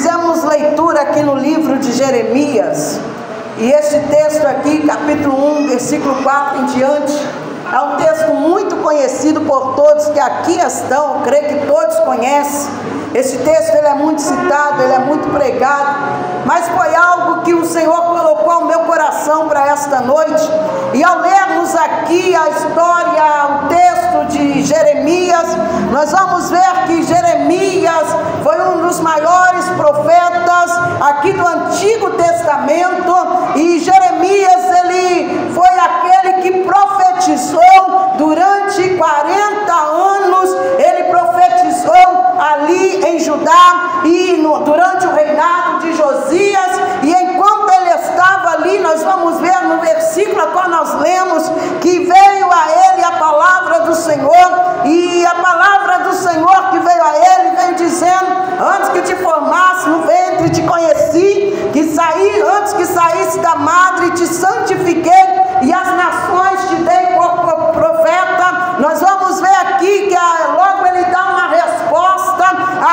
fizemos leitura aqui no livro de Jeremias, e este texto aqui, capítulo 1, versículo 4 em diante, é um texto muito conhecido por todos que aqui estão, eu creio que todos conhecem. Esse texto ele é muito citado, ele é muito pregado, mas foi algo que o Senhor colocou ao meu coração para esta noite. E ao lermos aqui a história, o texto de Jeremias, nós vamos ver que Jeremias foi um dos maiores profetas aqui do Antigo Testamento, e Jeremias ele foi aquele que profetizou durante 40 anos, ele profetizou ali em Judá e durante o reinado de Josias. E enquanto ele estava ali, nós vamos ver no versículo a qual nós lemos que veio a ele a palavra do Senhor, e a palavra do Senhor que veio a ele veio dizendo: antes que te formasse no ventre te conheci, antes que saísse da madre te santifiquei, e as nações te dei por profeta. Nós vamos ver aqui que logo ele dá uma resposta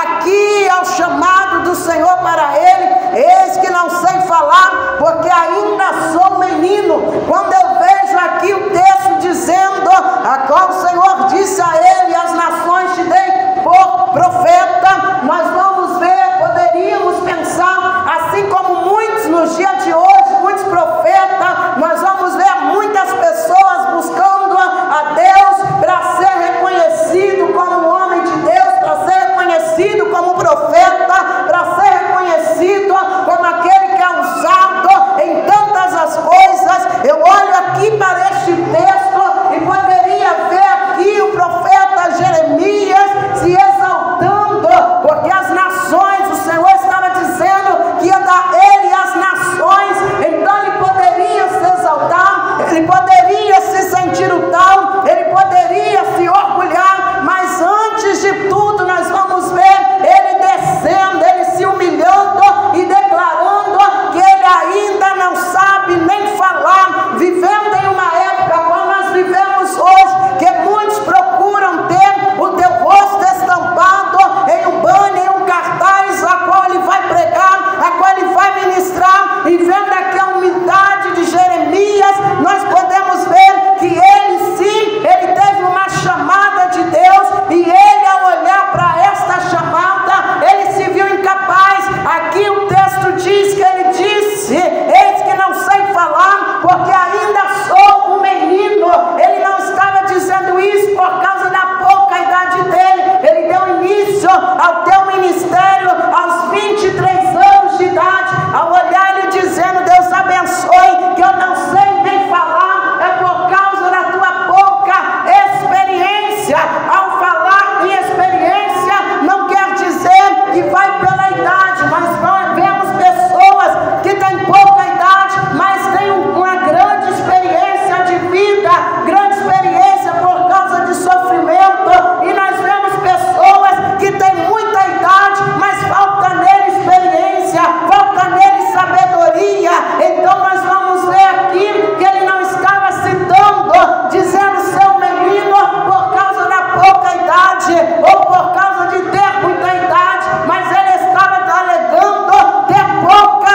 aqui ao chamado do Senhor para ele: eis que não sei falar, porque ainda sou menino. Quando eu vejo aqui o texto dizendo, a qual o Senhor disse a ele: as nações te dei por profeta, nós vamos ver, poderíamos pensar, assim como muitos nos dias de hoje, muitos profetas, nós vamos ver muitas pessoas buscando a Deus para ser reconhecido como homem de Deus, para ser reconhecido como profeta, para ser reconhecido como aquele que é usado em tantas as coisas. Eu olho aqui para este texto e poderia ver aqui o profeta Jeremias se exaltando, porque as nações, o Senhor estava dizendo que ia dar ele as nações, então ele poderia se exaltar, ele poderia se sentir o tal, ele poderia se orgulhar, mas antes de tudo nós vamos ver ele descendo, ele se humilhando e declarando que ele ainda não sabe nem falar, vivendo em uma época como nós vivemos hoje, que muitos procuram ter o teu rosto estampado em um banner, em um cartaz, a qual ele vai pregar, a qual ele vai ministrar. E vendo aqui a humildade de Jeremias, nós podemos ver que ele sim, ele teve uma chamada de Deus, e ele, ao olhar para esta chamada, ele se viu incapaz. Aqui o texto diz que ele disse: eis que não sei falar, porque ainda sou um menino. Ele não estava dizendo isso por causa da pouca idade dele, ele deu início ao teu ministério aos 23 anos de idade, ao olhar ele dizendo: Deus abençoe, que eu não sei nem falar, é por causa da tua pouca experiência. Ao falar em experiência, não quer dizer que vai pela idade, mas nós vemos pessoas que têm pouca idade, mas têm uma grande experiência de vida, grande experiência por causa de sofrimento, e nós vemos pessoas que têm muita idade, mas falta nele experiência, falta nele sabedoria. Então nós vamos ver aqui que ele não estava citando, dizendo ser um menino por causa da pouca idade, ou por causa de ter muita idade, mas ele estava alegando ter pouca,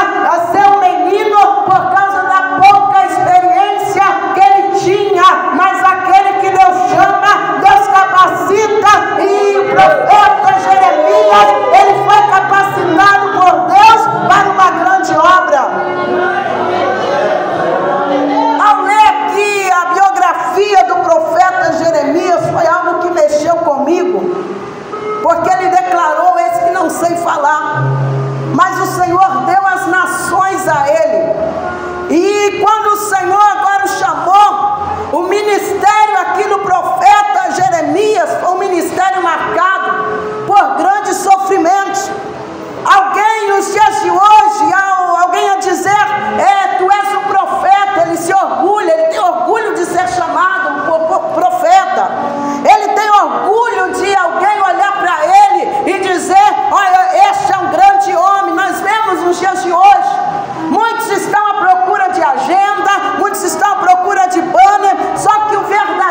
ser um menino por causa da pouca experiência que ele tinha. Mas aquele que Deus chama, Deus capacita, e o profeta Jeremias, ele foi capacitado por Deus para uma grande obra. Ao ler aqui a biografia do profeta Jeremias, foi algo que mexeu comigo, porque ele declarou: eis que não sei falar, mas o Senhor deu as nações a ele. E quando o Senhor agora o chamou, o ministério aqui do profeta Jeremias foi um ministério marcado por grandes sofrimentos. Alguém nos dias de hoje, alguém a dizer: tu és um profeta, ele se orgulha, ele tem orgulho de ser chamado por profeta, ele tem orgulho de alguém olhar para ele e dizer: olha, este é um grande homem. Nós vemos nos dias de hoje, muitos estão à procura de agenda, muitos estão à procura de banner, só que o verdadeiro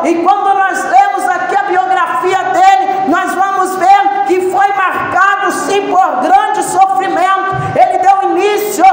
E quando nós lemos aqui a biografia dele, nós vamos ver que foi marcado sim por grande sofrimento. Ele deu início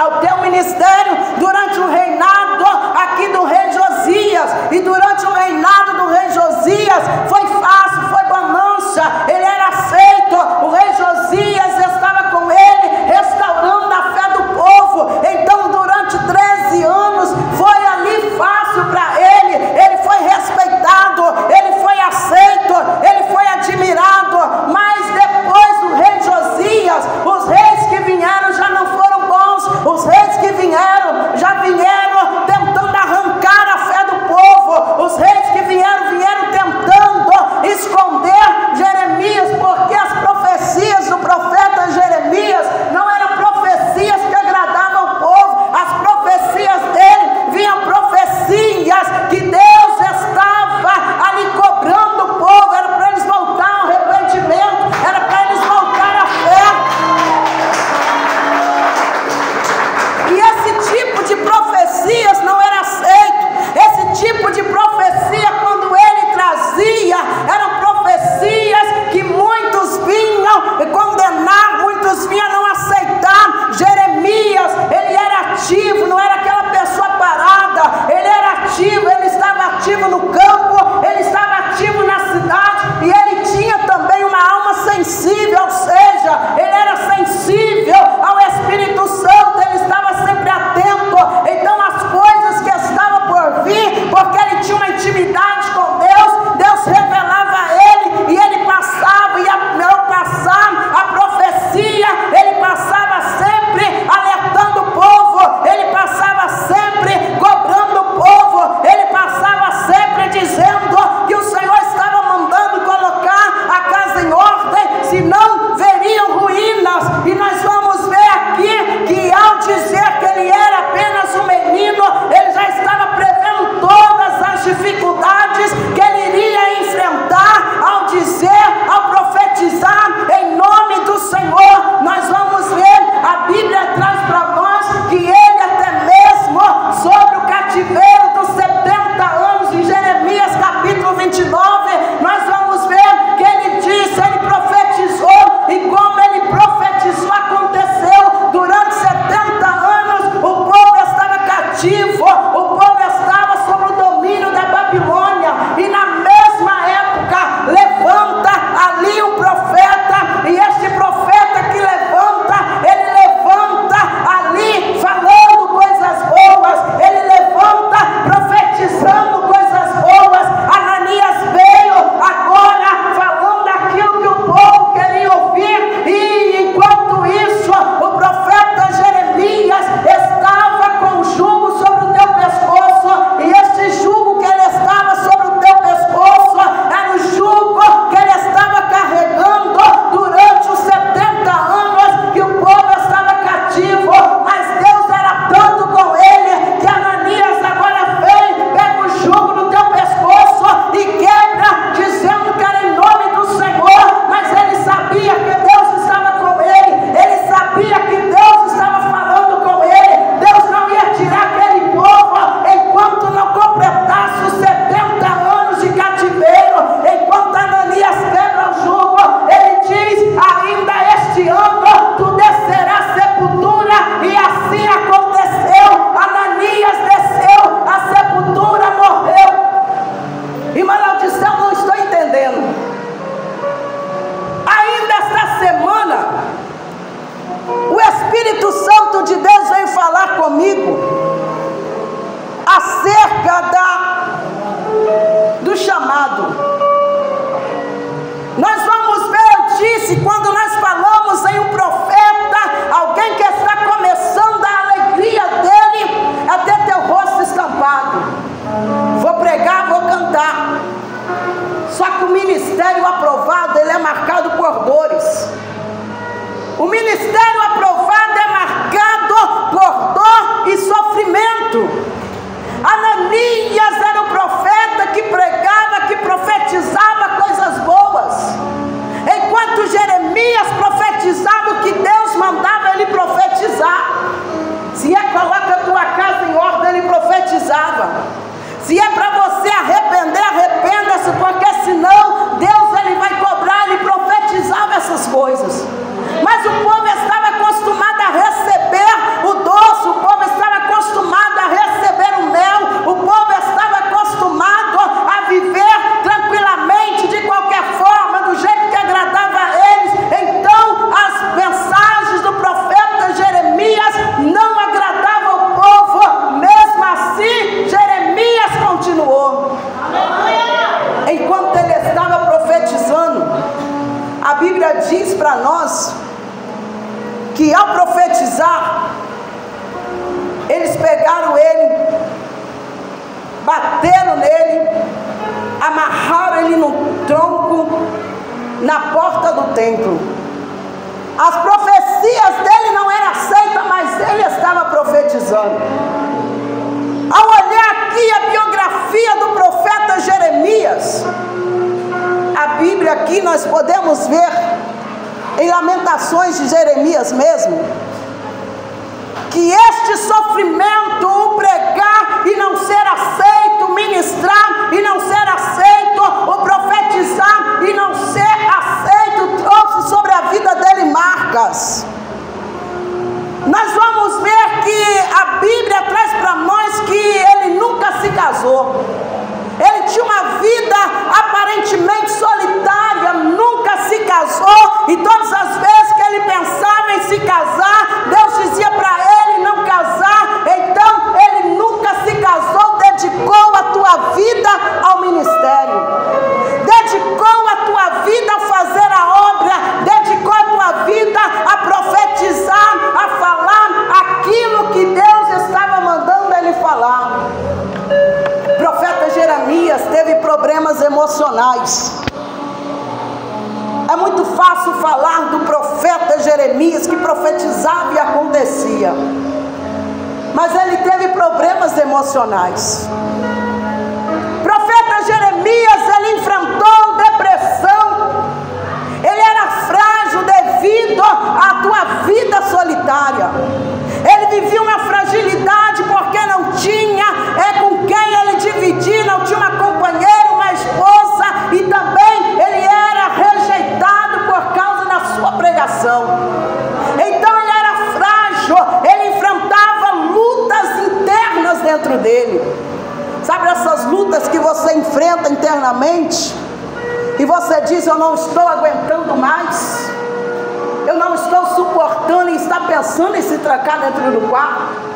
ao teu ministério durante o reinado aqui do rei Josias, e durante o reinado do rei Josias foi fácil, foi bonança, ele era aceito, o rei Josias estava com ele, restaurando a fé do povo. Então durante 13 anos foi ali fácil para ele, ele foi respeitado, ele foi aceito, ele foi admirado. Mas depois do rei Josias, os reis que vieram já não foram bons, os reis que vieram já vieram tentando arrancar a fé do povo, os reis que vieram tentando esconder Jeremias, porque as profecias do profeta Jeremias não eram profecias que agradavam o povo. As profecias dele vinham profecias que Deus estava ali cobrando o povo, era para eles voltar ao arrependimento, era para eles voltar à fé. E esse tipo de profecias não era aceito. Esse tipo de profecia, quando ele trazia, eram profecias que muitos vinham condenar, muitos vinham não aceitar. Jeremias, ele era ativo, não era aquela pessoa parada, ele era ativo, ele estava ativo no campo, ele estava ativo na cidade, e ele tinha também uma alma sensível, ou seja, ele era sensível ao Espírito Santo, ele estava sempre atento. Então as coisas que estavam por vir, porque ele tinha uma intimidade com Deus, Deus revelava a ele, e ele passava, e ao passar a profecia, ele passava sempre alertando o povo, ele passava sempre cobrando o povo, ele passava sempre dizendo que o Senhor estava mandando colocar a casa em ordem, senão veriam ruínas. E nós vamos ver aqui que ao dizer que ele era apenas um menino, ele já estava prevendo todas as dificuldades que ele iria enfrentar. Ao dizer, ao profetizar em nome do Senhor, nós vamos ver, a Bíblia traz para nós que ele até mesmo sobre o cativeiro dos 70 anos, em Jeremias capítulo 29, nós vamos ver que ele disse, ele profetizou, e como ele profetizou aconteceu. Durante 70 anos o povo estava cativo, o povo estava sob o domínio da Babilônia, e na mesma época levanta ali um profeta, e este profeta que levanta, ele levanta ali falando coisas boas, ele levanta profetizando coisas boas. Ananias veio agora falando aquilo que o povo queria ouvir, e enquanto isso o profeta Jeremias estava com o jugo sobre o teu pescoço, e esse jugo que ele estava sobre o teu pescoço era o jugo que ele estava carregando durante os 70 anos que o povo estava cativo. Mas Deus era tanto com ele que Ananias agora vem, pega o jugo no teu pescoço e quebra, dizendo que era em nome do Senhor. Mas ele sabia que Deus estava com ele sabia que Deus estava falando com ele. Deus não ia tirar aquele povo enquanto não completasse os 70 anos de cativeiro. Enquanto Ananias quebra o jugo, ele diz, ainda este ano tu descerás à sepultura, e assim aconteceu. Ananias desceu à sepultura, morreu. Irmã Laudiceu, não estou entendendo. Ainda esta semana o Espírito Santo de Deus veio falar comigo acerca do chamado. Nós vamos ver, eu disse, quando nós falamos em um profeta, alguém que está começando, a alegria dele é ter teu rosto estampado. Vou pregar, vou cantar. Só que o ministério aprovado, ele é marcado por dores. O ministério aprovado é marcado por dor e sofrimento. Ananias era o profeta que pregava, que profetizava templo. As profecias dele não eram aceitas, mas ele estava profetizando. Ao olhar aqui a biografia do profeta Jeremias, a Bíblia aqui nós podemos ver, em Lamentações de Jeremias mesmo, que este sofrimento, o pregar e não ser aceito, ministrar e não ser aceito, o profetizar e não ser aceito, trouxe sobre a vida dele marcas. Nós vamos ver que a Bíblia traz para nós que ele nunca se casou. Ele tinha uma vida aparentemente solitária, nunca se casou, e todas as vezes que ele pensava em se casar, Deus dizia para ele não casar. Então ele nunca se casou, dedicou a tua vida ao ministério, dedicou a tua vida a fazer a obra, dedicou a tua vida a profetizar, a falar aquilo que Deus estava mandando ele falar. O profeta Jeremias teve problemas emocionais. É muito fácil falar do profeta Jeremias que profetizava e acontecia, mas ele teve problemas emocionais. O profeta Jeremias, ele enfrentou depressão. Ele era frágil devido à tua vida solitária. Ele vivia uma fragilidade porque não tinha com quem ele dividir, não tinha uma companheira, uma esposa, e também ele era rejeitado por causa da sua pregação. Então ele era frágil, ele enfrentava lutas internas dentro dele. Sabe essas lutas que você enfrenta internamente e você diz: eu não estou aguentando mais, eu não estou suportando, e está pensando em se trancar dentro do quarto?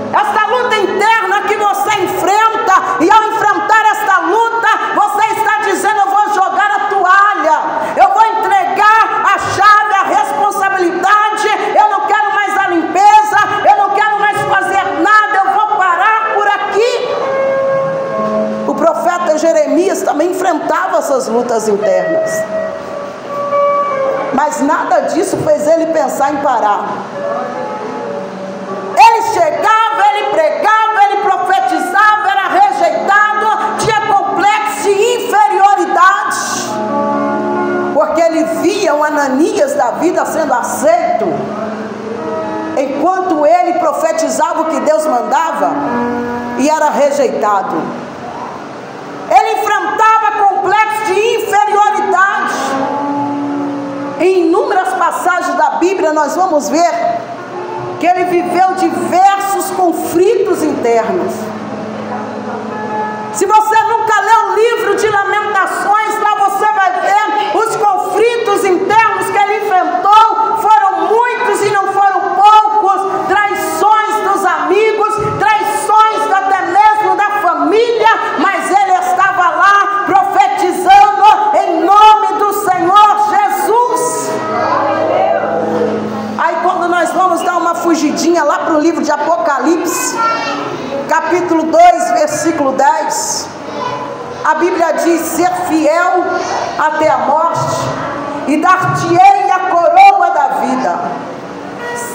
Esta luta interna que você enfrenta, e ao enfrentar esta luta, você está dizendo: eu vou jogar a toalha, eu vou entregar a chave, a responsabilidade, eu não quero mais a limpeza, eu não quero mais fazer nada, eu vou parar por aqui. O profeta Jeremias também enfrentava essas lutas internas, mas nada disso fez ele pensar em parar. Ele chegava, ele pregava, ele profetizava, era rejeitado, tinha complexo de inferioridade, porque ele via o Ananias da vida sendo aceito, enquanto ele profetizava o que Deus mandava e era rejeitado. Ele enfrentava complexo de inferioridade. Em inúmeras passagens da Bíblia nós vamos ver que ele viveu diversos conflitos internos. Se você nunca leu o livro de Lamentações, lá você vai ver os conflitos internos que ele enfrentou. Foram muitos e não foram poucos. Traições dos amigos, traições até mesmo da família, mas ele estava lá profetizando em nome do Senhor Jesus. Aí quando nós vamos dar uma fugidinha lá para o livro de Apocalipse, capítulo 2, versículo 10, a Bíblia diz: ser fiel até a morte, e dar-te-ei a coroa da vida.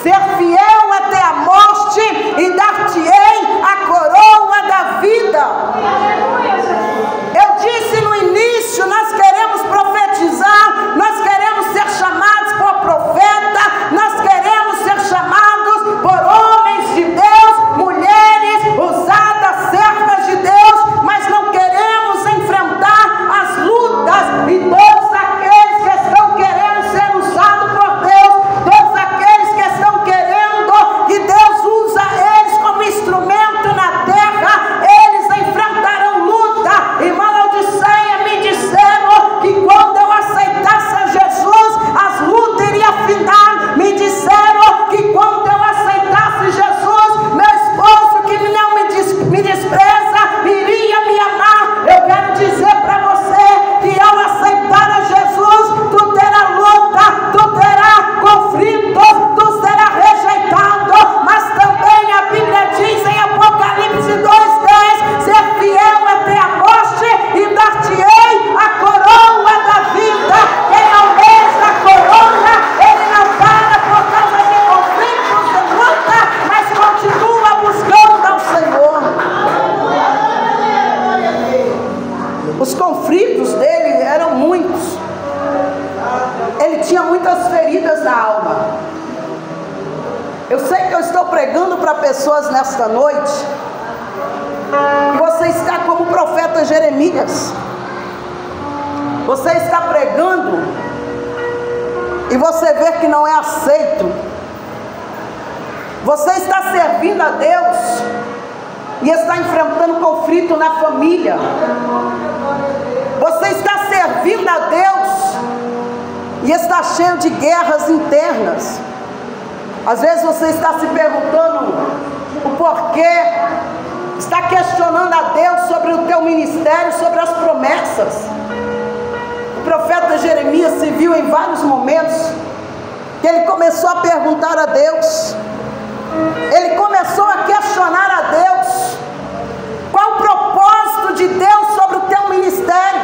Ser fiel até a morte, e dar-te-ei a coroa da vida. Eu disse no início, nós queremos profetizar, nós queremos ser chamados por profeta, nós queremos ser chamados por homens de Deus, mulheres usadas, servas de Deus, mas não queremos enfrentar as lutas, e todos aqueles que estão querendo ser usados por Deus, todos aqueles que estão querendo que Deus usa eles como instrumento pessoas nesta noite que você está como o profeta Jeremias. Você está pregando e você vê que não é aceito. Você está servindo a Deus e está enfrentando conflito na família. Você está servindo a Deus e está cheio de guerras internas. Às vezes você está se perguntando o porquê, está questionando a Deus sobre o teu ministério, sobre as promessas. O profeta Jeremias se viu em vários momentos que ele começou a perguntar a Deus, ele começou a questionar a Deus, qual o propósito de Deus sobre o teu ministério,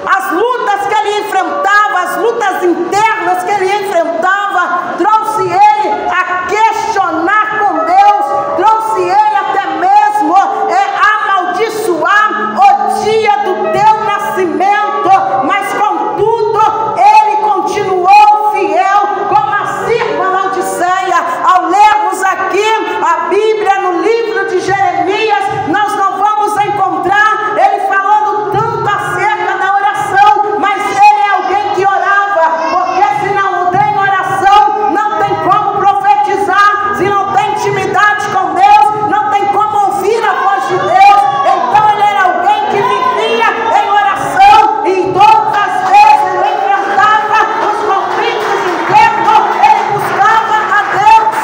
as lutas que ele enfrentava, as lutas internas que ele enfrentava, trouxe ele a questionar com Deus, trouxe ele até mesmo a amaldiçoar o dia do teu nascimento, mas contudo ele continuou fiel, como a Cirpa Laodiceia. Ao lermos aqui a Bíblia no livro de Jeremias, nós não vamos encontrar ele falando tanto acerca da oração, mas ele é alguém que orava, porque se não tem oração, não tem como profetizar, se não tem intimidade com Deus, não tem como ouvir a voz de Deus. Então ele era alguém que vivia em oração, e todas as vezes ele enfrentava os conflitos internos, ele buscava a Deus.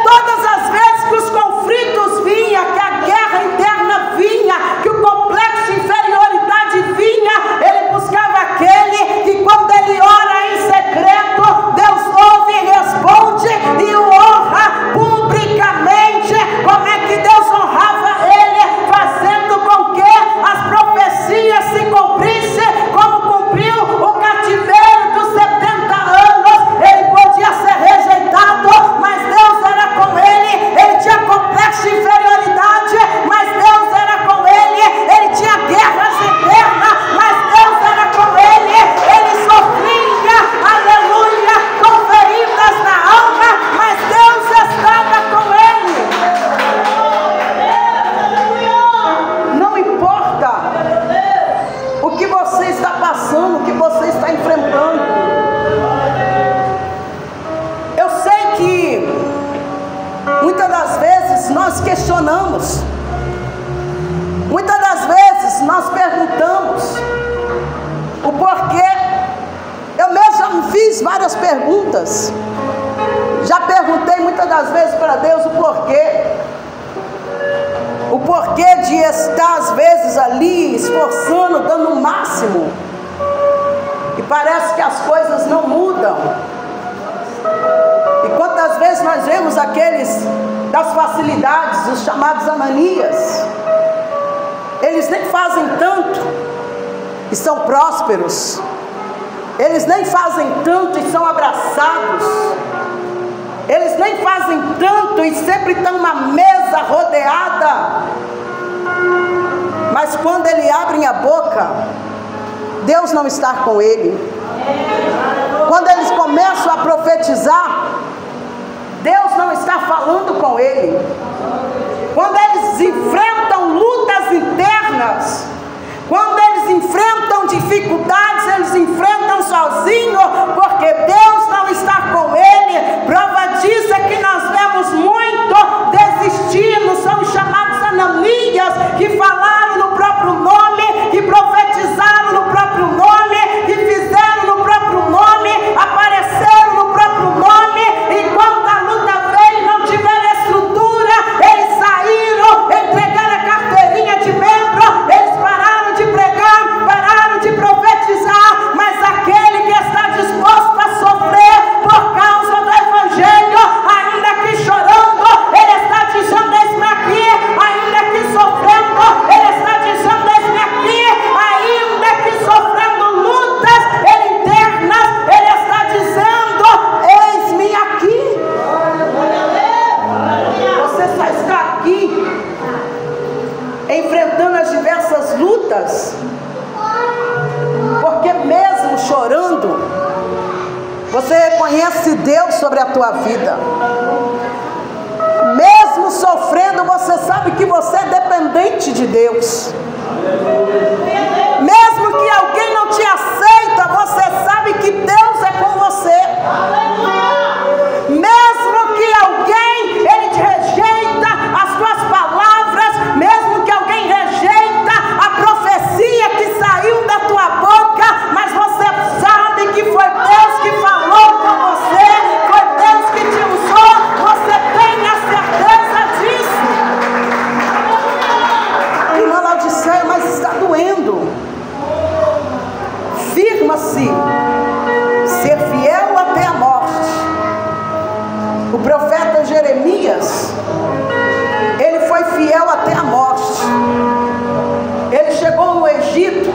Todas as vezes que os conflitos vinham, que a guerra interna vinha, que o complexo de inferioridade vinha, ele buscava aquele que quando ele ora em secreto, Deus ouve e responde e o honra publicamente. Como é que Deus honrava ele? Fazendo com que as profecias se cumprissem, como cumpriu o cativeiro dos 70 anos. Ele podia ser rejeitado, mas Deus era com ele. Ele tinha complexo de inferioridade, mas Deus era com ele. Ele tinha guerras internas, mas Deus era com ele. Ele sofria, aleluia, com feridas na alma, mas Deus estava com ele. Não importa o que você está passando, o que você está enfrentando. Eu sei que muitas das vezes nós questionamos, muitas das vezes nós perguntamos o porquê. Eu mesmo já me fiz várias perguntas, já perguntei muitas das vezes para Deus o porquê de estar às vezes ali esforçando, dando o máximo, e parece que as coisas não mudam. E quantas vezes nós vemos aqueles das facilidades, os chamados Ananias, eles nem fazem tanto e são prósperos, eles nem fazem tanto e são abraçados, eles nem fazem tanto e sempre estão uma mesa rodeada, mas quando ele abre a boca, Deus não está com ele. Quando eles começam a profetizar, Deus não está falando com ele. Quando eles enfrentam lutas internas, quando eles enfrentam dificuldades, eles enfrentam sozinhos, porque Deus não está com ele. Prova disso é que nós vemos muito desistindo, são os chamados Ananias, que falaram no próprio nome, que profetizaram no próprio nome, que fizeram no próprio nome, apareceram no próprio nome, e quando a luta veio e não tiveram estrutura, eles saíram, entregaram a carteirinha de membro, eles pararam de pregar, pararam de profetizar. Mas aquele que está disposto a sofrer por causa do Evangelho, ainda que chorando, ele está dizendo: eis-me aqui. Ainda que sofrendo, ele está dizendo: eis-me aqui. Ainda que sofrendo lutas internas, ele está dizendo: eis-me aqui. Você só está aqui enfrentando as diversas lutas, porque mesmo chorando, você reconhece Deus sobre a tua vida. Mesmo sofrendo, você sabe que você é dependente de Deus. Mesmo que alguém não te aceita, você sabe que Deus é com você. Mesmo que alguém, ele te rejeita as tuas palavras, mesmo que alguém rejeita a profecia que saiu da tua boca, mas você sabe que foi Deus que falou com você, foi Deus que te usou, você tem a certeza disso. Irmã Laodiceia, mas está doendo. Firma-se, ser fiel até a morte. O profeta Jeremias, ele foi fiel até a morte. Ele chegou no Egito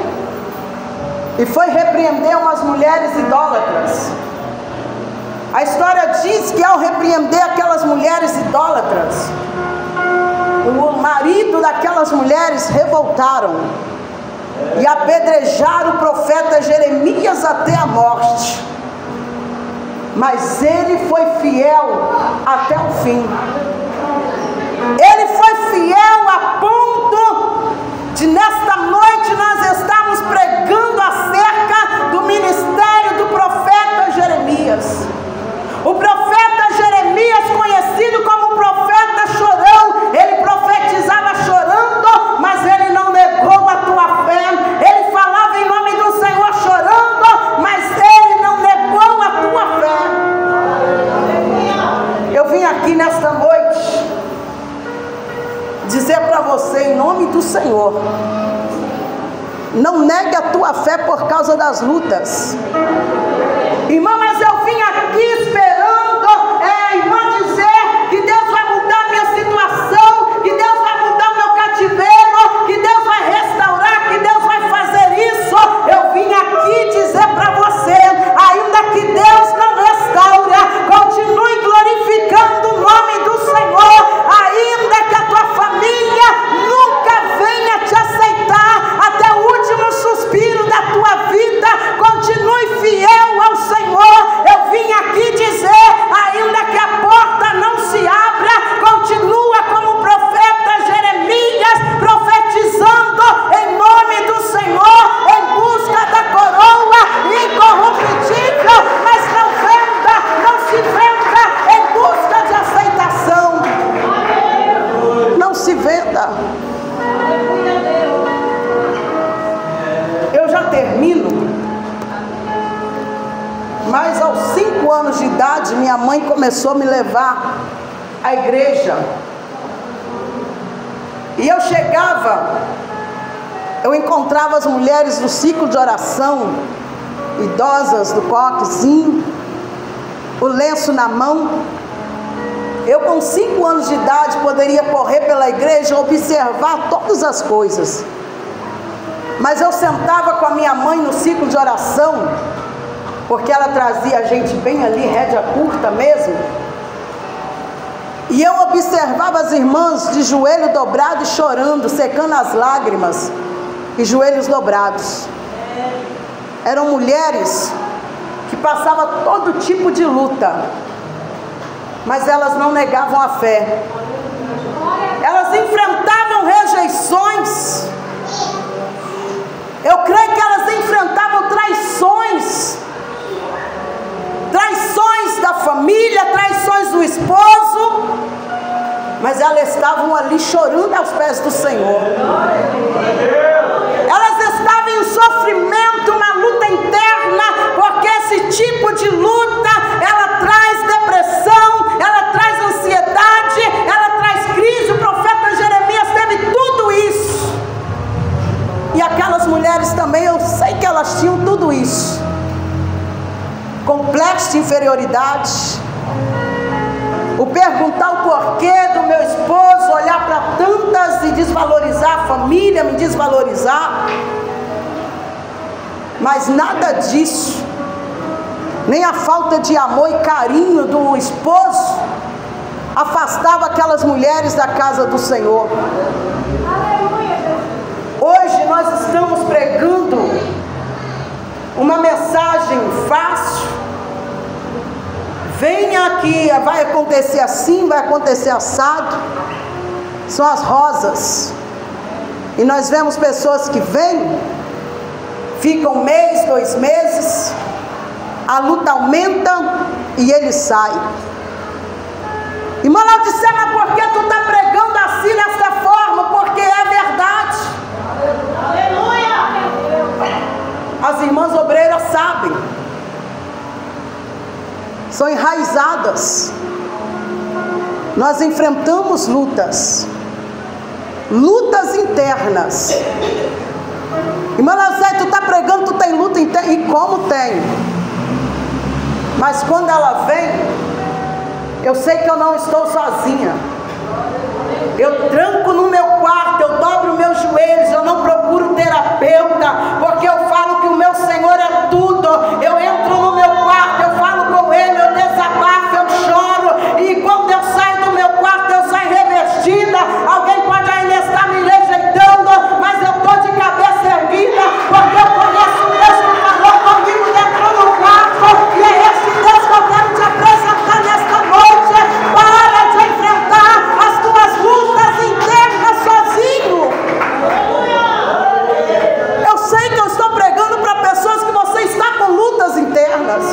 e foi repreender umas mulheres idólatras. A história diz que ao repreender aquelas mulheres idólatras, o marido daquelas mulheres revoltaram e apedrejaram o profeta Jeremias até a morte. Mas ele foi fiel até o fim. Ele foi fiel a ponto de nesta noite nós estamos pregando acerca do ministério do profeta Jeremias. O profeta Jeremias, conhecido como profeta chorão, ele profetizava chorando, mas ele não negou a tua fé. Ele falava em nome do Senhor chorando, mas ele não negou a tua fé. Eu vim aqui nesta noite dizer para você, em nome do Senhor, não negue a tua fé por causa das lutas. Irmã, mas eu vim aqui esperando, irmã, dizer que Deus vai mudar minha situação, que Deus vai mudar meu cativeiro, que Deus vai restaurar, que Deus vai fazer isso. Eu vim aqui dizer para você, ainda que Deus não restaure, continue glorificando o nome do Senhor, ainda que a tua família nunca venha te aceitar, até o último suspiro da tua vida, continue fiel ao Senhor. Eu vim aqui dizer, ainda que a porta não se abra, continua como o profeta Jeremias, profetizando em nome do Senhor, em busca da coroa incorruptível, mas não se venda em busca de aceitação. Não se venda. Eu já termino. Mas aos 5 anos de idade, minha mãe começou a me levar à igreja. E eu chegava, eu encontrava as mulheres do ciclo de oração, idosas do coquezinho, o lenço na mão. Eu com 5 anos de idade poderia correr pela igreja e observar todas as coisas. Mas eu sentava com a minha mãe no ciclo de oração, porque ela trazia a gente bem ali, rédea curta mesmo. E eu observava as irmãs de joelho dobrado e chorando, secando as lágrimas, e joelhos dobrados. Eram mulheres que passavam todo tipo de luta, mas elas não negavam a fé. Elas enfrentavam rejeições. Eu creio que elas enfrentavam traições da família, traições do esposo, mas elas estavam ali chorando aos pés do Senhor. Elas estavam em sofrimento, uma luta interna, porque esse tipo de luta, ela traz depressão, ela traz ansiedade, ela traz crise. O profeta Jeremias teve tudo isso. E aquelas mulheres também, eu sei que elas tinham tudo isso. Complexo de inferioridade, o perguntar o porquê do meu esposo, olhar para tantas e desvalorizar a família, me desvalorizar. Mas nada disso, nem a falta de amor e carinho do esposo, afastava aquelas mulheres da casa do Senhor. Hoje nós estamos pregando uma mensagem fácil, venha aqui, vai acontecer assim, vai acontecer assado. São as rosas. E nós vemos pessoas que vêm, ficam um mês, 2 meses, a luta aumenta e ele sai. Irmã Laodicea, mas por que tu está pregando assim, dessa forma? Porque é verdade. Aleluia! As irmãs obreiras sabem. São enraizadas. Nós enfrentamos lutas internas. Irmã Laodicea, tu está pregando, tu tem luta interna. E como tem? Mas quando ela vem, eu sei que eu não estou sozinha. Eu tranco no meu quarto, eu dobro meus joelhos, eu não procuro terapeuta, porque eu falo que o meu Senhor é tudo. Eu entro no meu quarto, eu falo com Ele, eu desabafo, eu choro, e quando eu saio do meu quarto, eu saio revestida. Alguém pode ainda estar me rejeitando, mas eu estou de cabeça erguida, porque eu conheço o Deus que falou comigo dentro do quarto, e é esse Deus que eu quero te apresentar nesta noite. Para de enfrentar as tuas lutas internas sozinho. Eu sei que eu estou pregando para pessoas que você está com lutas internas.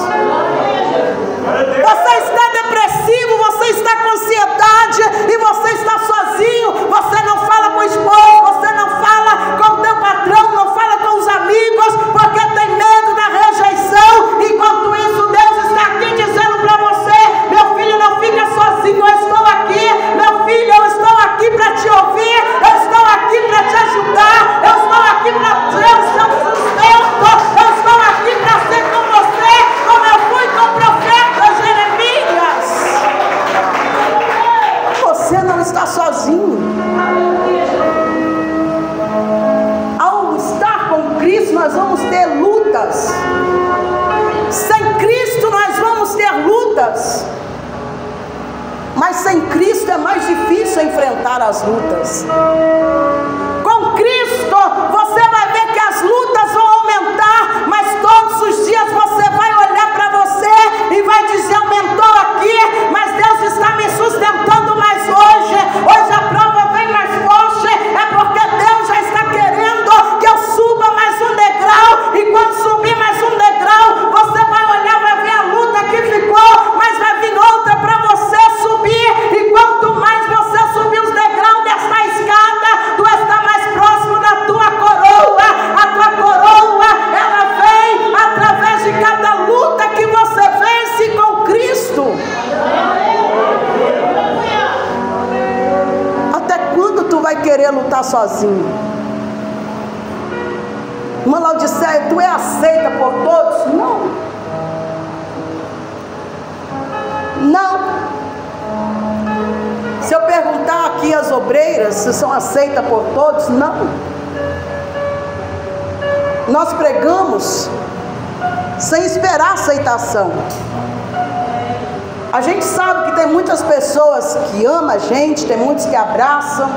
Você está depressivo, você está com ansiedade e você está sozinho. Você não fala com o esposo, você não fala com o teu patrão, não fala com os amigos, porque tem medo da rejeição. Enquanto isso, Deus está aqui dizendo para você: meu filho, não fica sozinho, eu estou aqui. Meu filho, eu estou aqui para te ouvir, eu estou aqui para te ajudar, eu estou aqui para ser o seu sustento, eu estou aqui para ser com você, como eu fui com o profeta Jeremias. Você não está sozinho. Ao estar com Cristo, nós vamos ter lutas. Sem Cristo, nós vamos ter lutas. Mas sem Cristo é mais difícil enfrentar as lutas. Com Cristo, você vai ver que as lutas vão aumentar, mas todos os dias você vai olhar para você e vai dizer: aumentou aqui, mas Deus está me sustentando mais hoje. Hoje a prova vem mais forte, é porque Deus já está querendo que eu suba mais um degrau, e quando subir mais um degrau, você vai olhar, vai ver a luta que ficou, mas vai vir outra para você subir, e quanto mais você subir os degraus desta escada, tu está mais próximo da tua coroa. A tua coroa, ela vem através de cada luta que você vence com Cristo. Até quando tu vai querer lutar sozinho? Irmã Laodicea, tu é aceita por todos? Não. Não. Se eu perguntar aqui às obreiras se são aceitas por todos, não. Nós pregamos sem esperar aceitação. A gente sabe que tem muitas pessoas que amam a gente, tem muitos que abraçam,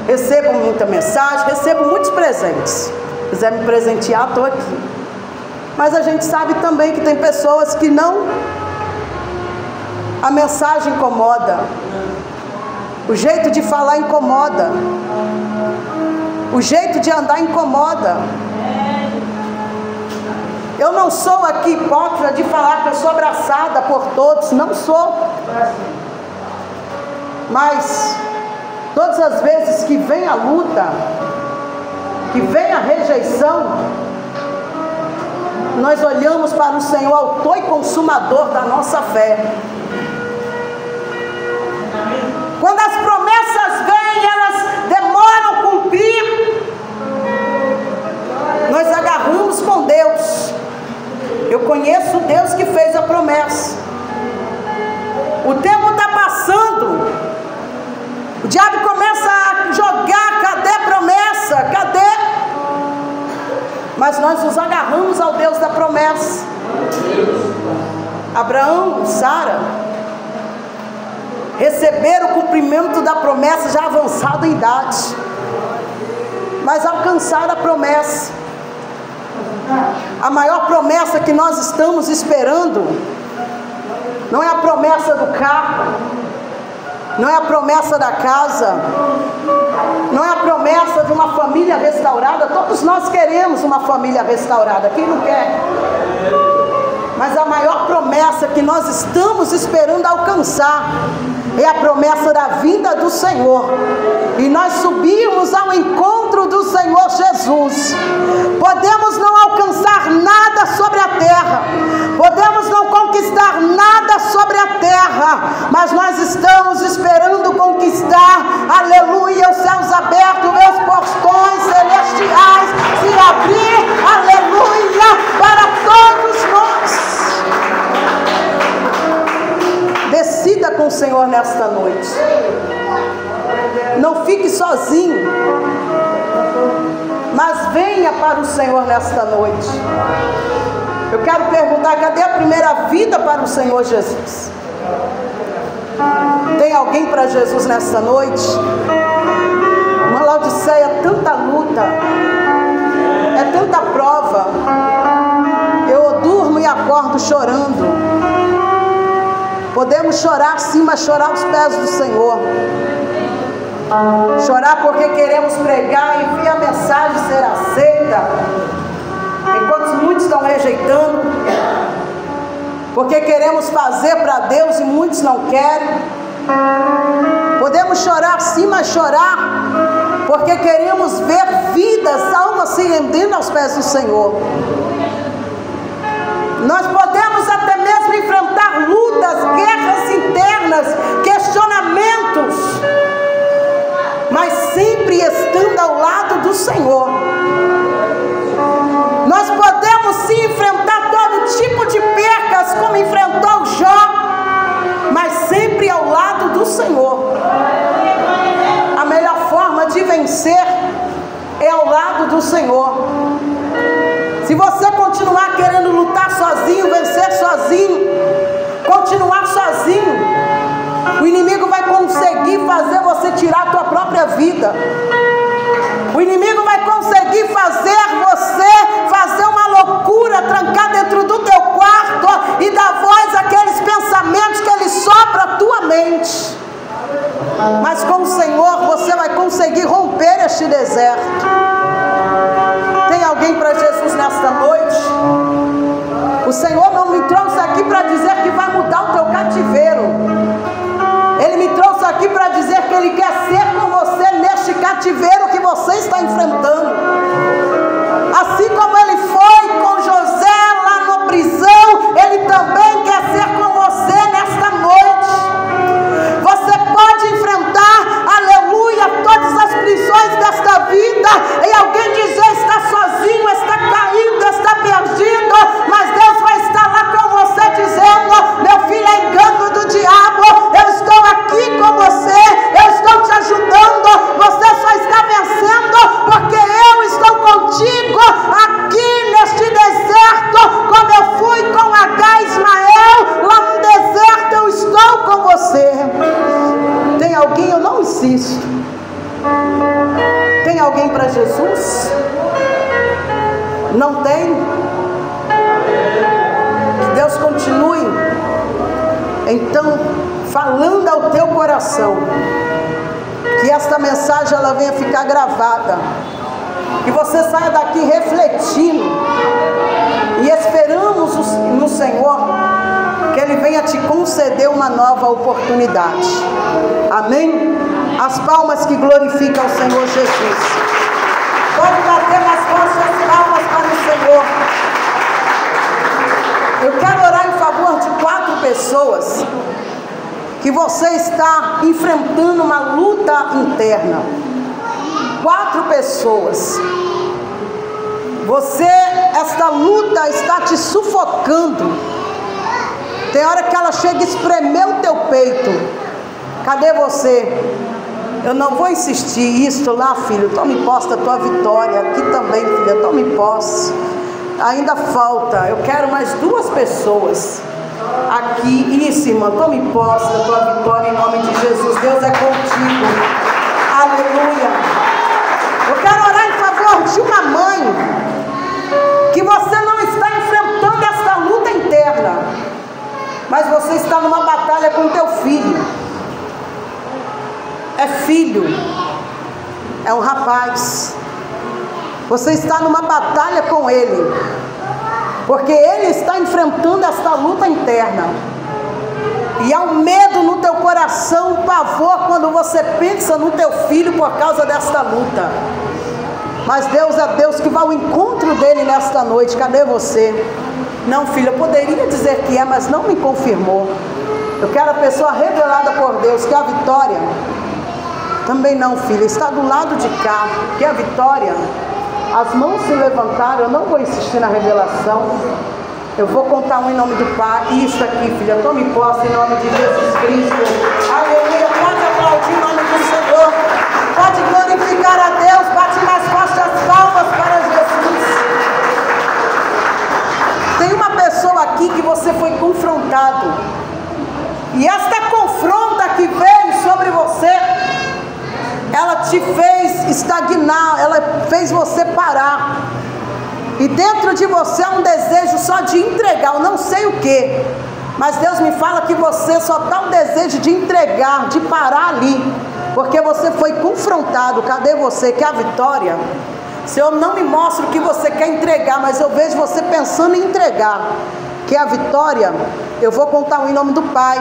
recebo muita mensagem, recebo muitos presentes. Se quiser me presentear, estou aqui. Mas a gente sabe também que tem pessoas que não. A mensagem incomoda, o jeito de falar incomoda, o jeito de andar incomoda. Eu não sou aqui hipócrita de falar que eu sou abraçada por todos, não sou. Mas todas as vezes que vem a luta, que vem a rejeição, nós olhamos para o Senhor, autor e consumador da nossa fé. Quando as promessas vêm, elas demoram a cumprir, nós agarramos com Deus. Eu conheço o Deus que fez a promessa. O tempo está passando, o diabo começa a jogar: cadê a promessa? Cadê? Mas nós nos agarramos ao Deus da promessa. Abraão, Sara receberam o cumprimento da promessa já avançado em idade, mas alcançaram a promessa. A maior promessa que nós estamos esperando não é a promessa do carro, não é a promessa da casa, não é a promessa de uma família restaurada. Todos nós queremos uma família restaurada, quem não quer? Mas a maior promessa que nós estamos esperando alcançar é a promessa da vinda do Senhor. E nós subimos ao encontro do Senhor Jesus. Podemos não alcançar nada sobre a terra, podemos não conquistar nada sobre a terra, mas nós estamos esperando conquistar, aleluia, os céus abertos, os portões celestiais se abrir, aleluia, para todos nós. Decida com o Senhor nesta noite. Não fique sozinho, mas venha para o Senhor nesta noite. Eu quero perguntar, cadê a primeira vida para o Senhor Jesus? Tem alguém para Jesus nesta noite? Uma Laodiceia, tanta luta, é tanta prova. Eu durmo e acordo chorando. Podemos chorar sim, mas chorar aos pés do Senhor. Chorar porque queremos pregar e ver a mensagem ser aceita, enquanto muitos estão rejeitando. Porque queremos fazer para Deus e muitos não querem. Podemos chorar sim, mas chorar porque queremos ver vidas, almas se rendendo aos pés do Senhor. Nós podemos até mesmo enfrentar lutas, guerras internas, questionamentos, mas sempre estando ao lado do Senhor. Nós podemos sim enfrentar todo tipo de percas, como enfrentou Jó, mas sempre ao lado do Senhor. A melhor forma de vencer é ao lado do Senhor. Se você continuar querendo lutar sozinho, vencer sozinho, continuar sozinho, o inimigo vai conseguir fazer você tirar a tua própria vida. O inimigo vai conseguir fazer você fazer uma loucura, trancar dentro do teu quarto e dar voz àqueles pensamentos que ele sopra a tua mente. Mas com o Senhor você vai conseguir romper este deserto. Tem alguém para Jesus nesta noite? O Senhor não me trouxe aqui para dizer que vai mudar o teu cativeiro. Ele me trouxe aqui para dizer que Ele quer ser com você neste cativeiro que você está enfrentando. Assim como Ele foi com José lá na prisão, Ele também quer ser com você nesta noite. Você pode enfrentar, aleluia, todas as prisões desta vida, e alguém dizer está sozinho, está caído, está perdido, mas Deus vai estar lá com você dizendo: meu filho, é engano do diabo, eu estou aqui com você, eu estou te ajudando, você só está vencendo porque eu estou contigo aqui neste deserto, como eu fui com Agar e Ismael, lá no deserto eu estou com você. Tem alguém? Eu não insisto. Tem alguém para Jesus? Não tem? Que Deus continue então falando ao teu coração, que esta mensagem ela venha ficar gravada, que você saia daqui refletindo e esperamos no Senhor que Ele venha te conceder uma nova oportunidade. Amém? As palmas que glorificam o Senhor Jesus. Pode bater nas costas, palmas para o Senhor. Eu quero orar em favor de 4 pessoas que você está enfrentando uma luta interna. 4 pessoas. Esta luta está te sufocando. Tem hora que ela chega a espremer o teu peito. Cadê você? Eu não vou insistir. Isso lá, filho, tome posse da tua vitória. Aqui também, filha, tome posse. Ainda falta. Eu quero mais 2 pessoas. Aqui, isso, irmã, tome posse da tua vitória em nome de Jesus. Deus é contigo. Aleluia. Eu quero orar em favor de uma mãe que você não está enfrentando esta luta interna, mas você está numa batalha com o teu filho. É filho, é um rapaz. Você está numa batalha com ele, porque ele está enfrentando esta luta interna. E há um medo no teu coração, um pavor quando você pensa no teu filho por causa desta luta. Mas Deus é Deus que vai ao encontro dele nesta noite. Cadê você? Não, filho, eu poderia dizer que é, mas não me confirmou. Eu quero a pessoa revelada por Deus, que é a Vitória. Também não, filha, está do lado de cá, que é a Vitória. As mãos se levantaram, eu não vou insistir na revelação. Eu vou contar um em nome do Pai. Isso aqui, filha, tome posse em nome de Jesus Cristo. Aleluia, pode aplaudir em nome do Senhor. Pode glorificar a Deus, bate mais forte as palmas para Jesus. Tem uma pessoa aqui que você foi confrontado. E esta confronta que veio sobre você, ela te fez estagnar, ela fez você parar. E dentro de você há um desejo só de entregar, eu não sei o que, mas Deus me fala que você só está um desejo de entregar, de parar ali, porque você foi confrontado. Cadê você? Que é a Vitória. Senhor, não me mostra o que você quer entregar, mas eu vejo você pensando em entregar. Que é a Vitória. Eu vou contar um em nome do Pai.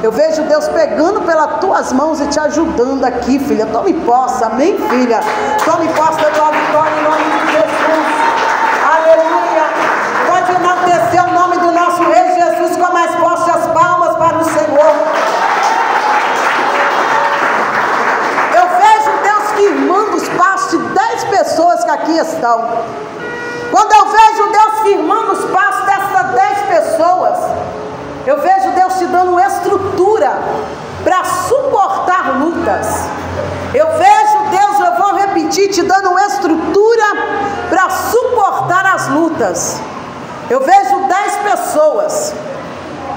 Eu vejo Deus pegando pelas tuas mãos e te ajudando aqui, filha. Tome posse, amém, filha? Tome posse da tua vitória em nome de Jesus. Aleluia. Pode enaltecer o nome do nosso Rei Jesus com mais forte as palmas para o Senhor. Eu vejo Deus firmando os passos de 10 pessoas que aqui estão. Quando eu vejo Deus firmando os passos dessas 10 pessoas, eu vejo Deus te dando uma estrutura para suportar lutas. Eu vejo Deus, eu vou repetir, te dando uma estrutura para suportar as lutas. Eu vejo 10 pessoas.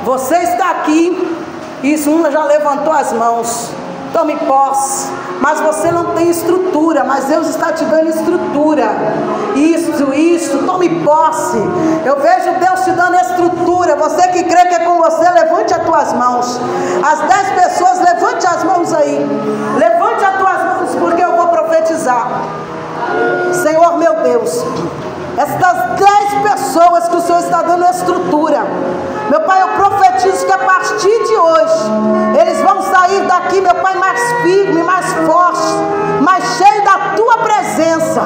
Você está aqui, isso, uma já levantou as mãos. Tome posse, mas você não tem estrutura, mas Deus está te dando estrutura. Isso, tome posse. Eu vejo Deus te dando estrutura. Você que crê que é com você, levante as tuas mãos. As 10 pessoas, levante as mãos aí. Levante as tuas mãos, porque eu vou profetizar. Senhor meu Deus, estas 10 pessoas que o Senhor está dando estrutura, meu Pai, eu profetizo que a partir de hoje, eles vão sair daqui, meu Pai, mais firme, mais forte, mais cheio da Tua presença.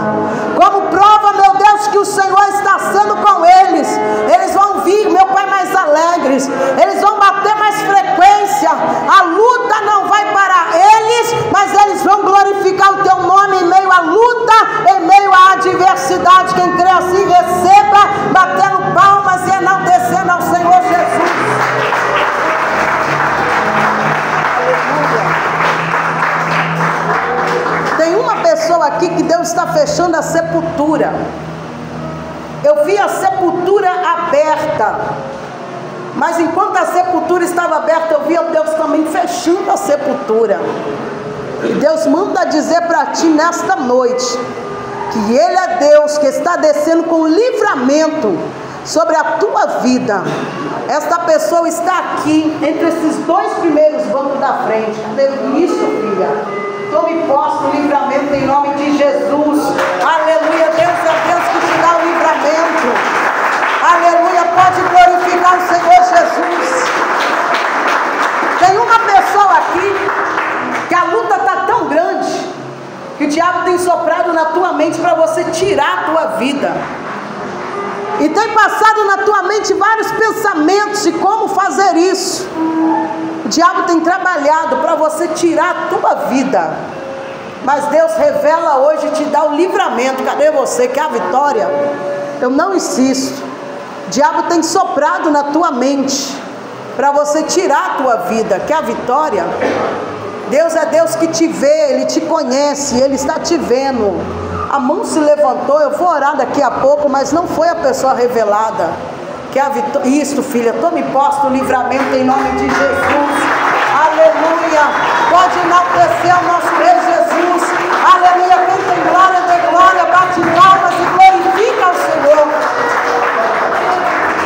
Como prova, meu Deus, que o Senhor está sendo com eles. Eles vão vir, meu Pai, mais alegres. Eles vão bater mais frequência. A luta não vai parar eles, mas eles vão glorificar o Teu nome em meio à luta, em meio à adversidade. Quem crê assim, receba, batendo palmas e enaltecendo ao Senhor Jesus. Tem uma pessoa aqui que Deus está fechando a sepultura. Eu vi a sepultura aberta, mas enquanto a sepultura estava aberta, eu via Deus também fechando a sepultura. E Deus manda dizer para ti nesta noite que Ele é Deus que está descendo com livramento sobre a tua vida. Esta pessoa está aqui entre esses 2 primeiros bancos da frente. Cadê isso, filha? Tome posse do livramento em nome de Jesus. Aleluia. Deus é Deus que te dá o livramento. Aleluia. Pode glorificar o Senhor Jesus. Tem uma pessoa aqui que a luta está tão grande que o diabo tem soprado na tua mente para você tirar a tua vida. E tem passado na tua mente vários pensamentos de como fazer isso. O diabo tem trabalhado para você tirar a tua vida. Mas Deus revela hoje e te dá o livramento. Cadê você? Que é a Vitória? Eu não insisto. O diabo tem soprado na tua mente para você tirar a tua vida. Que é a Vitória? Deus é Deus que te vê, Ele te conhece, Ele está te vendo. A mão se levantou, eu vou orar daqui a pouco, mas não foi a pessoa revelada. Que a vitória. Isso, filha, tome posse do livramento em nome de Jesus. Aleluia. Pode enaltecer o nosso Rei Jesus. Aleluia. Quem tem glória, tem glória. Bate palmas e glorifica ao Senhor.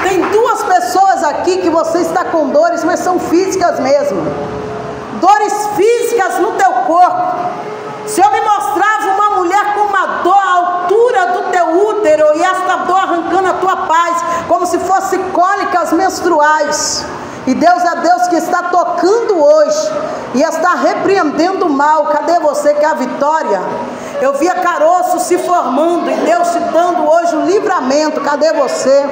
Tem 2 pessoas aqui que você está com dor se fosse cólicas menstruais. E Deus é Deus que está tocando hoje e está repreendendo o mal. Cadê você que é a vitória? Eu via caroço se formando e Deus te dando hoje o livramento. Cadê você?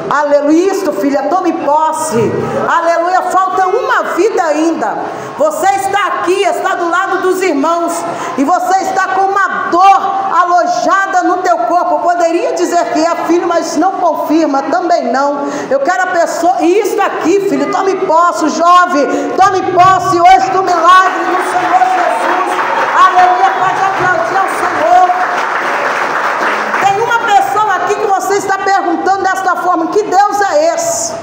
Aleluia, isto, filha, tome posse. Aleluia, falta uma vida ainda. Você está aqui, está do lado dos irmãos e você está com uma dor alojada no teu corpo. Eu poderia dizer que é, filho, mas não confirma, também não. Eu quero a pessoa, e isso aqui, filho, tome posse, jovem, tome posse hoje do milagre do Senhor Jesus. Aleluia, pode aplaudir ao Senhor. Tem uma pessoa aqui que você está perguntando desta forma: que Deus é esse?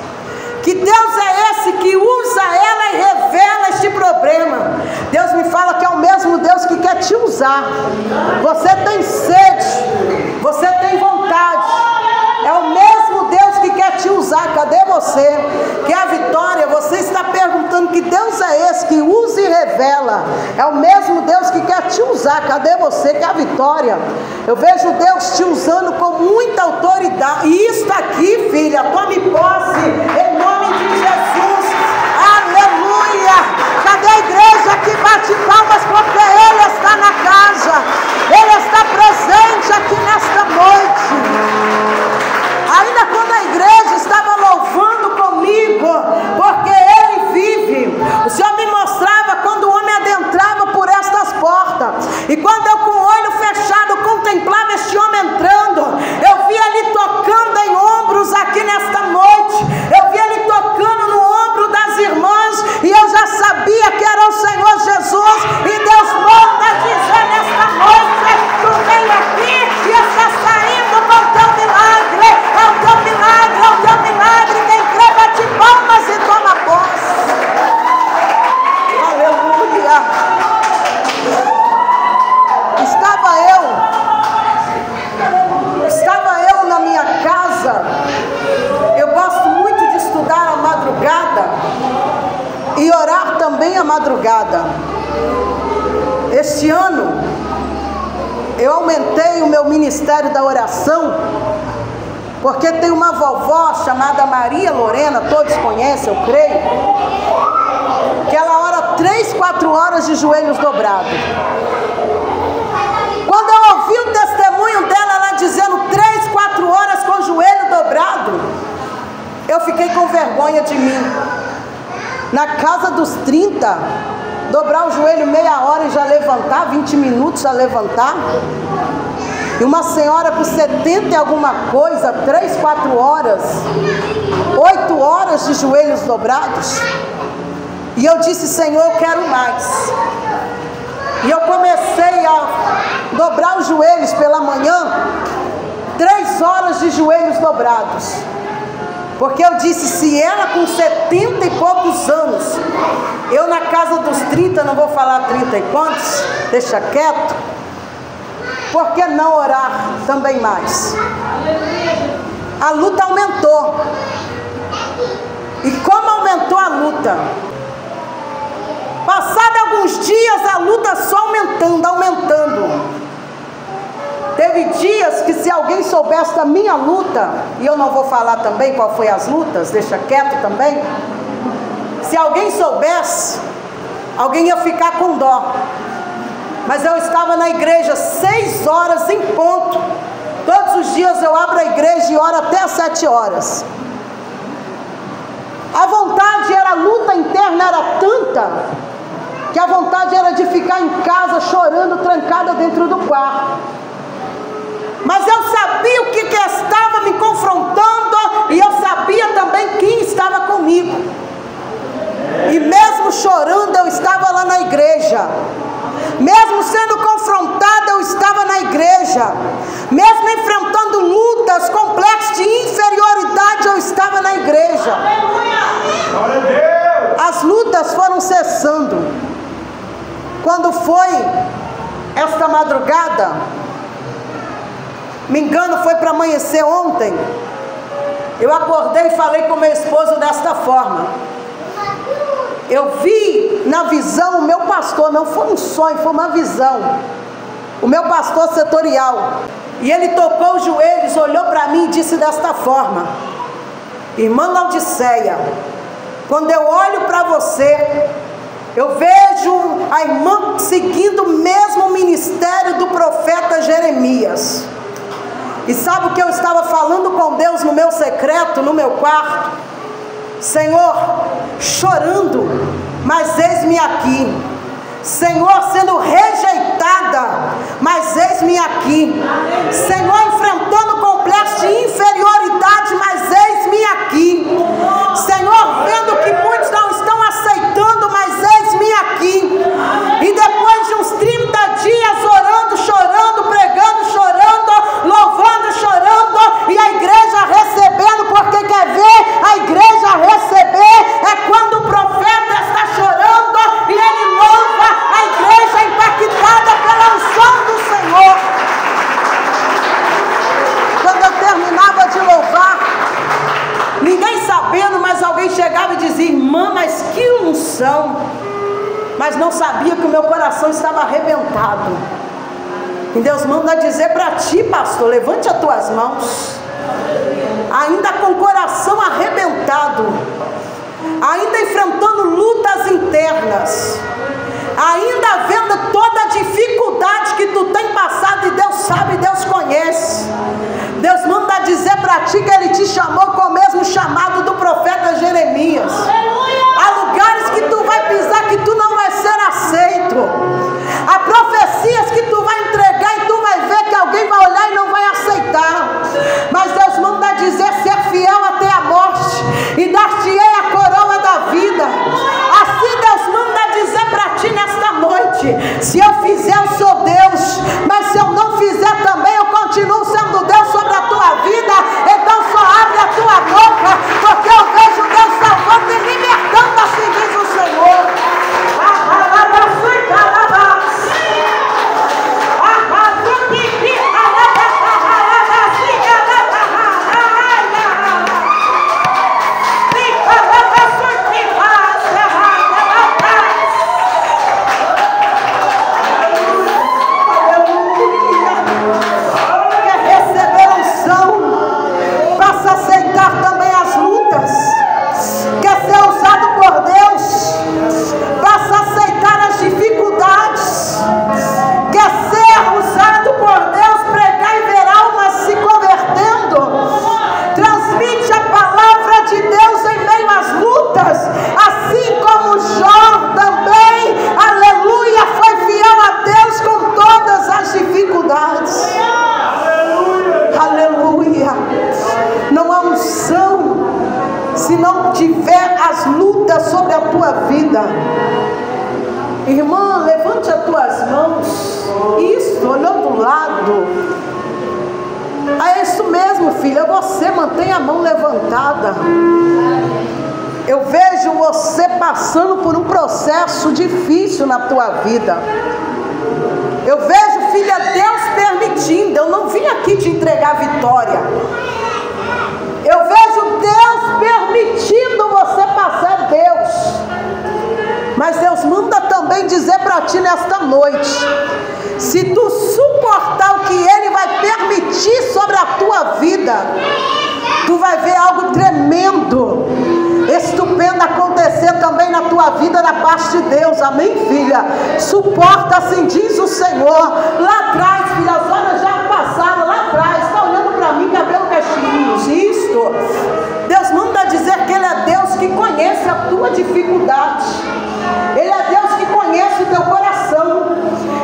Que Deus é esse que usa ela e revela este problema? Deus me fala que é o mesmo Deus que quer te usar. Você tem sede, você tem vontade. É o mesmo Deus que quer te usar. Cadê você? Que é a vitória. Você está perguntando: que Deus é esse que usa e revela? É o mesmo Deus que quer te usar. Cadê você? Que é a vitória. Eu vejo Deus te usando com muita autoridade. E isso aqui, filha, tome posse em nome de Jesus. Aleluia. Cadê a igreja que bate palmas? Porque Ele está na casa. Ele está presente aqui nesta noite. Ainda quando a igreja estava louvando comigo, porque Ele vive, o Senhor me mostrava quando o homem adentrava por estas portas, e quando eu com o olho fechado contemplava este homem entrando, eu via Ele tocando em ombros aqui nesta noite, eu via Ele tocando no ombro das irmãs, e eu já sabia que era o Senhor Jesus, e Deus manda dizer nesta noite: tu vem aqui e está saindo com o teu milagre. É o teu milagre, é o teu milagre. Quem crê, bate palmas e toma posse. Aleluia. Estava eu na minha casa. Eu gosto muito de estudar à madrugada e orar também à madrugada. Este ano eu aumentei o meu ministério da oração, porque tem uma vovó chamada Maria Lorena, todos conhecem, eu creio, que ela ora 3, 4 horas de joelhos dobrados. Quando eu ouvi o testemunho dela, ela dizendo 3, 4 horas com o joelho dobrado, eu fiquei com vergonha de mim. Na casa dos 30, dobrar o joelho meia hora e já levantar, 20 minutos já levantar. E uma senhora com 70 e alguma coisa, 3, 4 horas, 8 horas de joelhos dobrados. E eu disse: Senhor, eu quero mais. E eu comecei a dobrar os joelhos pela manhã, 3 horas de joelhos dobrados. Porque eu disse: se ela com 70 e poucos anos, eu na casa dos 30, não vou falar 30 e quantos, deixa quieto. Por que não orar também mais? A luta aumentou. E como aumentou a luta? Passado alguns dias, a luta só aumentando. Teve dias que, se alguém soubesse da minha luta, e eu não vou falar também qual foi as lutas, deixa quieto também. Se alguém soubesse, alguém ia ficar com dó. Mas eu estava na igreja 6 horas em ponto. Todos os dias eu abro a igreja e oro até às 7 horas. A vontade era, a luta interna era tanta, que a vontade era de ficar em casa chorando, trancada dentro do quarto. Mas eu sabia o que estava me confrontando, e eu sabia também quem estava comigo. E mesmo chorando, eu estava lá na igreja. Mesmo sendo confrontada, eu estava na igreja. Mesmo enfrentando lutas, complexos de inferioridade, eu estava na igreja. As lutas foram cessando. Quando foi esta madrugada, me engano, foi para amanhecer ontem, eu acordei e falei com meu esposo desta forma: eu vi na visão o meu pastor, não foi um sonho, foi uma visão, o meu pastor setorial, e ele tocou os joelhos, olhou para mim e disse desta forma: Irmã Laodiceia, quando eu olho para você, eu vejo a irmã seguindo o mesmo ministério do profeta Jeremias. E sabe o que eu estava falando com Deus no meu secreto, no meu quarto? Senhor, chorando, mas eis-me aqui. Senhor, sendo rejeitada, mas eis-me aqui. Senhor, enfrentando complexo de inferioridade, mas eis-me aqui. Senhor, vendo que muitos não estão aceitando, mas eis-me aqui. E depois de uns 30 dias orando, chorando, pregando, chorando, louvando, chorando, e a igreja recebendo, porque quer ver a igreja receber é quando o profeta está chorando e ele louva, a igreja impactada pela unção do Senhor. Quando eu terminava de louvar, ninguém sabendo, mas alguém chegava e dizia: irmã, mas que unção! Mas não sabia que o meu coração estava arrebentado. E Deus manda dizer para ti, pastor, levante as tuas mãos. Ainda com o coração arrebentado, ainda enfrentando lutas internas, ainda vendo toda a dificuldade que tu tem passado, e Deus sabe, Deus conhece. Deus manda dizer para ti que Ele te chamou com o mesmo chamado do profeta Jeremias. Há lugares que tu vai pisar que tu não vai ser aceito. Há profecias que tu vai entregar e tu vai ver que alguém vai olhar e não vai aceitar. Mas Deus manda dizer: ser fiel até a morte, e dar-te-ei a coroa da vida. Assim Deus manda dizer para ti nesta noite: se eu fizer, eu sou Deus, mas se eu não fizer também, eu continuo sendo Deus sobre a tua vida. Então só abre a tua boca, porque eu vejo Deus salvando e libertando, assim diz o Senhor. Sobre a tua vida. Irmã, levante as tuas mãos. Isso, olhando do lado. É isso mesmo, filha. Você mantém a mão levantada. Eu vejo você passando por um processo difícil na tua vida. Eu vejo, filha, Deus permitindo. Eu não vim aqui te entregar vitória. Eu vejo Deus permitindo você passar, Deus. Mas Deus manda também dizer para ti nesta noite: se tu suportar o que Ele vai permitir sobre a tua vida, tu vai ver algo tremendo, estupendo acontecer também na tua vida, da parte de Deus. Amém, filha? Suporta, assim diz o Senhor. Lá atrás, filha, as horas já passaram. Lá atrás, está olhando para mim, cabelo cachelinhos. Isto, Deus manda dizer que Ele é Deus que conhece a tua dificuldade. Ele é Deus que conhece o teu coração.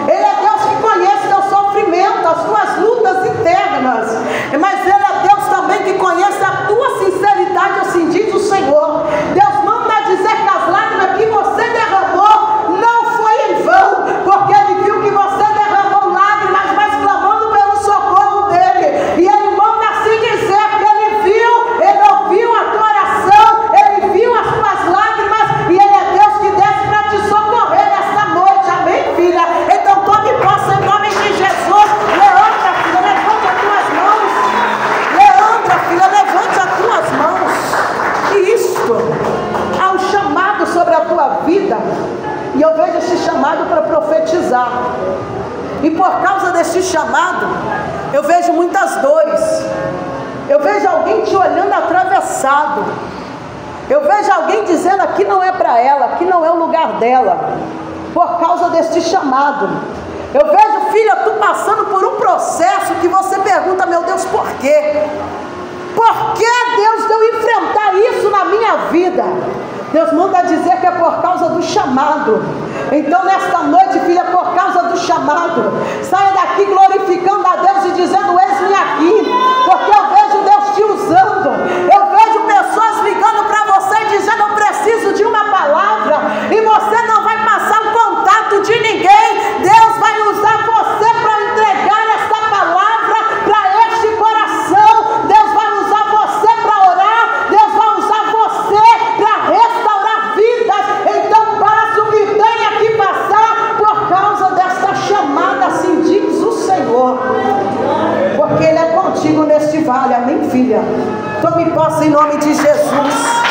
Ele é Deus que conhece o teu sofrimento, as tuas lutas internas. Mas Ele é Deus também que conhece a tua sinceridade, assim diz o Senhor. Deus manda dizer que as lágrimas que você derramou não foi em vão, porque Ele viu que você derramou lágrimas, mas clamando pelo socorro dEle. E Ele manda assim dizer que Ele viu, Ele ouviu a tua oração, Ele viu as tuas lágrimas, e Ele é Deus que desce para te socorrer nesta noite. Amém, filha? Então tome posse em nome de Jesus. Leandra, filha, levanta as tuas mãos. Leandra, filha, levante as tuas mãos. E isto, há um chamado sobre a tua vida, e eu vejo esse chamado para profetizar. E por causa desse chamado, eu vejo muitas dores. Eu vejo alguém te olhando atravessado. Eu vejo alguém dizendo: aqui não é para ela, aqui não é o lugar dela, por causa deste chamado. Eu vejo, filha, tu passando por um processo que você pergunta: meu Deus, por quê? Por que Deus deu enfrentar isso na minha vida? Deus manda dizer que é por causa do chamado. Então nesta noite, filha, por causa do chamado, saia daqui glorificando a Deus e dizendo: eis-me aqui, porque eu vejo Deus te usando. Eu vejo pessoas ligando para você dizendo: eu preciso de uma palavra, e você não vai passar o contato de ninguém. Deus vai usar você para entregar essa palavra para este coração. Deus vai usar você para orar. Deus vai usar você para restaurar vidas. Então passe o que tenha que passar por causa desta chamada, assim diz o Senhor, porque Ele é contigo neste vale. Amém, filha? Tome posse em nome de Jesus.